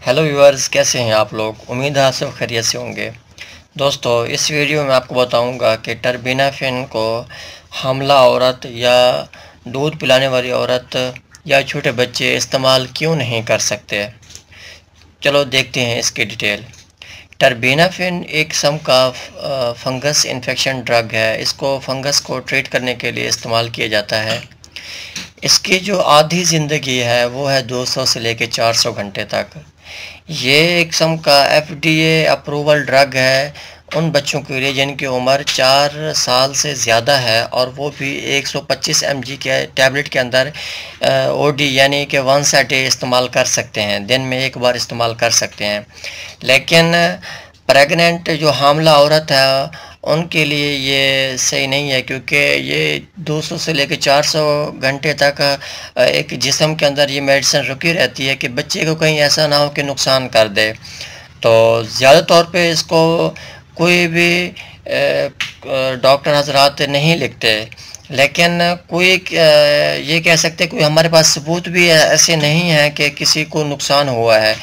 Hello viewers, कैसे हैं आप लोग। उम्मीद है आप सब खैरियत से होंगे। दोस्तों, इस वीडियो में आपको बताऊंगा कि टर्बिनाफिन को हामला औरत या दूध पिलाने वाली औरत या छोटे बच्चे इस्तेमाल क्यों नहीं कर सकते। चलो देखते हैं इसकी डिटेल। टर्बिनाफिन एक किस्म का फंगस इन्फेक्शन ड्रग है। इसको फंगस को ट्रीट करने के लिए इस्तेमाल किया जाता है। इसकी जो आधी ज़िंदगी है वो है 200 से लेकर 400 घंटे तक। ये एक किस्म का एफडीए अप्रूवल ड्रग है उन बच्चों के लिए जिनकी उम्र 4 साल से ज़्यादा है, और वो भी 125 mg के टैबलेट के अंदर ओडी यानी कि वंस अ डे इस्तेमाल कर सकते हैं। दिन में एक बार इस्तेमाल कर सकते हैं। लेकिन प्रेग्नेंट जो हामला औरत है उनके लिए ये सही नहीं है, क्योंकि ये 200 से लेकर 400 घंटे तक एक जिस्म के अंदर ये मेडिसिन रुकी रहती है कि बच्चे को कहीं ऐसा ना हो कि नुकसान कर दे। तो ज़्यादा तौर पे इसको कोई भी डॉक्टर हजरात नहीं लिखते। लेकिन कोई ये कह सकते कोई हमारे पास सबूत भी ऐसे नहीं है कि किसी को नुकसान हुआ है।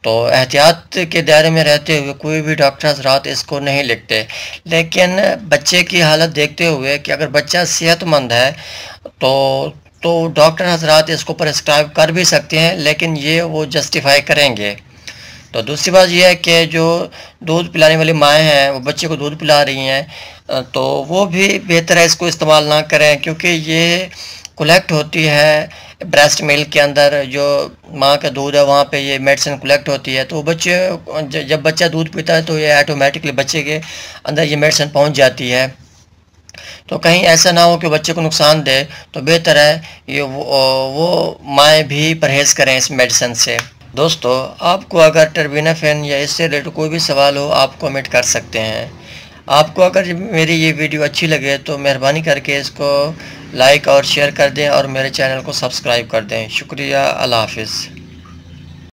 तो एहतियात के दायरे में रहते हुए कोई भी डॉक्टर हजरात इसको नहीं लिखते। लेकिन बच्चे की हालत देखते हुए कि अगर बच्चा सेहतमंद है तो डॉक्टर हजरात इसको प्रेस्क्राइब कर भी सकते हैं, लेकिन ये वो जस्टिफाई करेंगे। तो दूसरी बात यह है कि जो दूध पिलाने वाली माएँ हैं वो बच्चे को दूध पिला रही हैं, तो वो भी बेहतर है इसको इस्तेमाल ना करें, क्योंकि ये कलेक्ट होती है ब्रेस्ट मिल्क के अंदर। जो माँ का दूध है वहाँ पे ये मेडिसिन कलेक्ट होती है। तो बच्चे जब बच्चा दूध पीता है तो ये ऑटोमेटिकली बच्चे के अंदर ये मेडिसिन पहुँच जाती है। तो कहीं ऐसा ना हो कि बच्चे को नुकसान दे, तो बेहतर है ये वो माएँ भी परहेज़ करें इस मेडिसिन से। दोस्तों, आपको अगर टर्बिनाफिन या इससे रिलेटेड कोई भी सवाल हो आप कमेंट कर सकते हैं। आपको अगर मेरी ये वीडियो अच्छी लगे तो मेहरबानी करके इसको लाइक और शेयर कर दें और मेरे चैनल को सब्सक्राइब कर दें। शुक्रिया। अल्लाह हाफिज़।